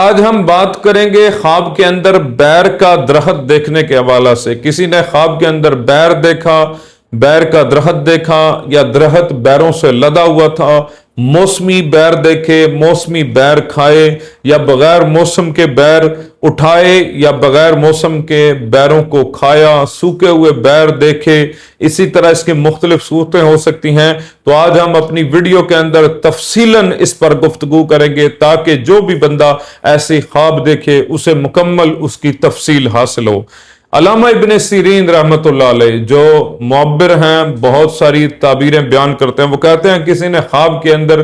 آج ہم بات کریں گے خواب کے اندر بیر کا درخت دیکھنے کے حوالے سے۔ کسی نے خواب کے اندر بیر دیکھا، بیر کا درخت دیکھا یا درخت بیروں سے لدا ہوا تھا، موسمی بیر دیکھے، موسمی بیر کھائے یا بغیر موسم کے بیر اٹھائے یا بغیر موسم کے بیروں کو کھایا، سوکھے ہوئے بیر دیکھے، اسی طرح اس کی مختلف صورتیں ہو سکتی ہیں۔ تو آج ہم اپنی ویڈیو کے اندر تفصیلاً اس پر گفتگو کریں گے تاکہ جو بھی بندہ ایسی خواب دیکھے اسے مکمل اس کی تفصیل حاصل ہو۔ علامہ ابن سیرین رحمت اللہ علیہ جو معبر ہیں، بہت ساری تعبیریں بیان کرتے ہیں، وہ کہتے ہیں کسی نے خواب کے اندر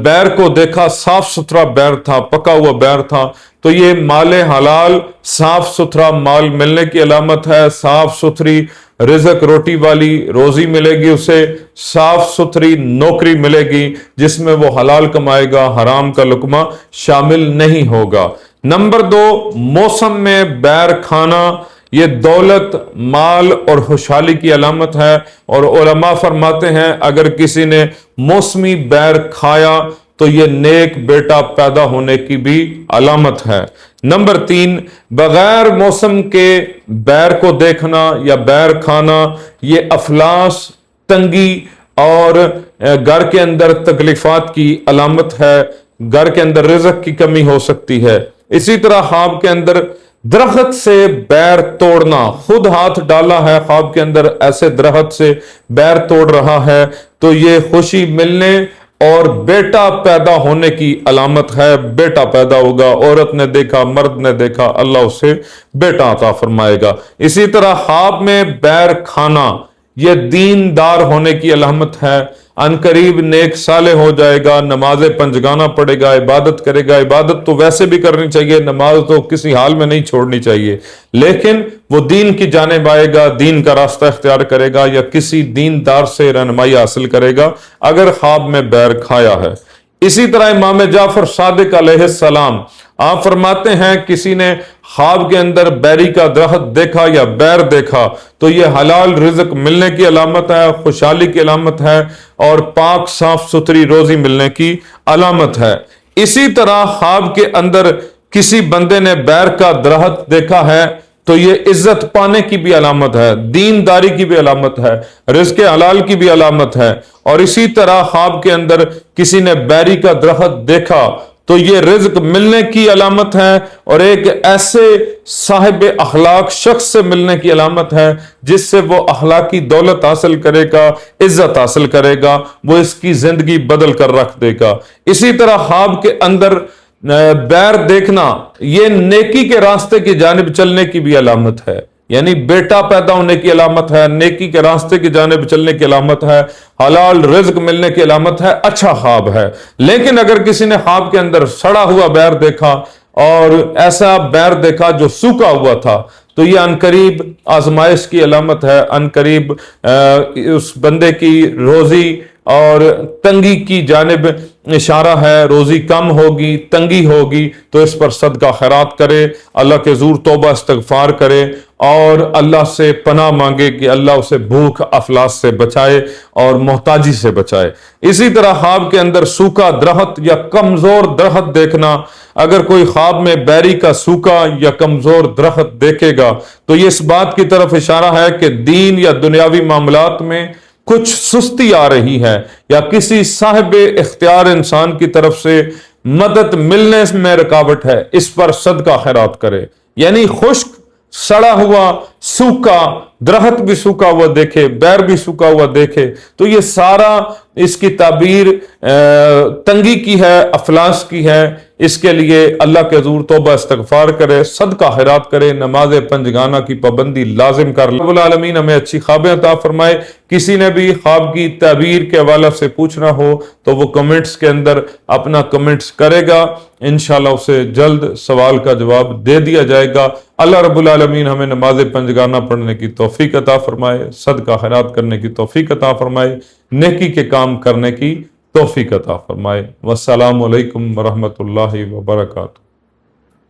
بیر کو دیکھا، صاف ستھرا بیر تھا، پکا ہوا بیر تھا، تو یہ مال حلال، صاف ستھرا مال ملنے کی علامت ہے، صاف ستھری رزق روٹی والی روزی ملے گی، اسے صاف ستھری نوکری ملے گی جس میں وہ حلال کمائے گا، حرام کا لقمہ شامل نہیں ہوگا۔ نمبر 2، موسم میں بیر کھانا یہ دولت، مال اور خوشحالی کی علامت ہے، اور علماء فرماتے ہیں اگر کسی نے موسمی بیر کھایا تو یہ نیک بیٹا پیدا ہونے کی بھی علامت ہے۔ نمبر 3، بغیر موسم کے بیر کو دیکھنا یا بیر کھانا یہ افلاس، تنگی اور گھر کے اندر تکلیفات کی علامت ہے، گھر کے اندر رزق کی کمی ہو سکتی ہے۔ اسی طرح خواب کے اندر درخت سے بیر توڑنا، خود ہاتھ ڈالا ہے خواب کے اندر ایسے درخت سے بیر توڑ رہا ہے تو یہ خوشی ملنے اور بیٹا پیدا ہونے کی علامت ہے، بیٹا پیدا ہوگا، عورت نے دیکھا، مرد نے دیکھا، اللہ اسے بیٹا عطا فرمائے گا۔ اسی طرح خواب میں بیر کھانا یہ دیندار ہونے کی علامت ہے، عنقریب نیک صالح ہو جائے گا، نماز پنجگانہ پڑھے گا، عبادت کرے گا۔ عبادت تو ویسے بھی کرنی چاہیے، نماز تو کسی حال میں نہیں چھوڑنی چاہیے، لیکن وہ دین کی جانب آئے گا، دین کا راستہ اختیار کرے گا یا کسی دیندار سے رہنمائی حاصل کرے گا اگر خواب میں بیر کھایا ہے۔ اسی طرح امام جعفر صادق علیہ السلام آپ فرماتے ہیں کسی نے خواب کے اندر بیری کا درخت دیکھا یا بیر دیکھا تو یہ حلال رزق ملنے کی علامت ہے، خوشحالی کی علامت ہے اور پاک صاف ستھری روزی ملنے کی علامت ہے۔ اسی طرح خواب کے اندر کسی بندے نے بیر کا درخت دیکھا ہے تو یہ عزت پانے کی بھی علامت ہے، دینداری کی بھی علامت ہے، رزق حلال کی بھی علامت ہے۔ اور اسی طرح خواب کے اندر کسی نے بیری کا درخت دیکھا تو یہ رزق ملنے کی علامت ہے اور ایک ایسے صاحب اخلاق شخص سے ملنے کی علامت ہے جس سے وہ اخلاقی دولت حاصل کرے گا، عزت حاصل کرے گا، وہ اس کی زندگی بدل کر رکھ دے گا۔ اسی طرح خواب کے اندر بیر دیکھنا یہ نیکی کے راستے کی جانب چلنے کی بھی علامت ہے، یعنی بیٹا پیدا ہونے کی علامت ہے، نیکی کے راستے کی جانب چلنے کی علامت ہے، حلال رزق ملنے کی علامت ہے، اچھا خواب ہے۔ لیکن اگر کسی نے خواب کے اندر سڑا ہوا بیر دیکھا اور ایسا بیر دیکھا جو سوکھا ہوا تھا تو یہ عنقریب آزمائش کی علامت ہے، عنقریب اس بندے کی روزی اور تنگی کی جانب اشارہ ہے، روزی کم ہوگی، تنگی ہوگی، تو اس پر صدقہ خیرات کرے، اللہ کے حضور توبہ استغفار کرے اور اللہ سے پناہ مانگے کہ اللہ اسے بھوک افلاس سے بچائے اور محتاجی سے بچائے۔ اسی طرح خواب کے اندر سوکھا درخت یا کمزور درخت دیکھنا، اگر کوئی خواب میں بیری کا سوکھا یا کمزور درخت دیکھے گا تو یہ اس بات کی طرف اشارہ ہے کہ دین یا دنیاوی معاملات میں کچھ سستی آ رہی ہے یا کسی صاحب اختیار انسان کی طرف سے مدد ملنے میں رکاوٹ ہے، اس پر صدقہ خیرات کرے۔ یعنی خشک، سڑا ہوا، سوکھا درخت بھی سوکھا ہوا دیکھے، بیر بھی سوکھا ہوا دیکھے تو یہ سارا اس کی تعبیر تنگی کی ہے، افلاس کی ہے۔ اس کے لیے اللہ کے حضور توبہ استغفار کرے، صدقہ خیرات کرے، نماز پنجگانہ کی پابندی لازم کر لے۔ رب العالمین ہمیں اچھی خوابیں عطا فرمائے۔ کسی نے بھی خواب کی تعبیر کے حوالے سے پوچھنا ہو تو وہ کمنٹس کے اندر اپنا کمنٹس کرے گا، انشاءاللہ اسے جلد سوال کا جواب دے دیا جائے گا۔ اللہ رب العالمین ہمیں نماز پنجگانہ پڑھنے کی توفیق عطا فرمائے، صدقہ خیرات کرنے کی توفیق عطا فرمائے، نیکی کے کام کرنے کی توفیق عطا فرمائے۔ والسلام علیکم ورحمۃ اللہ وبرکاتہ۔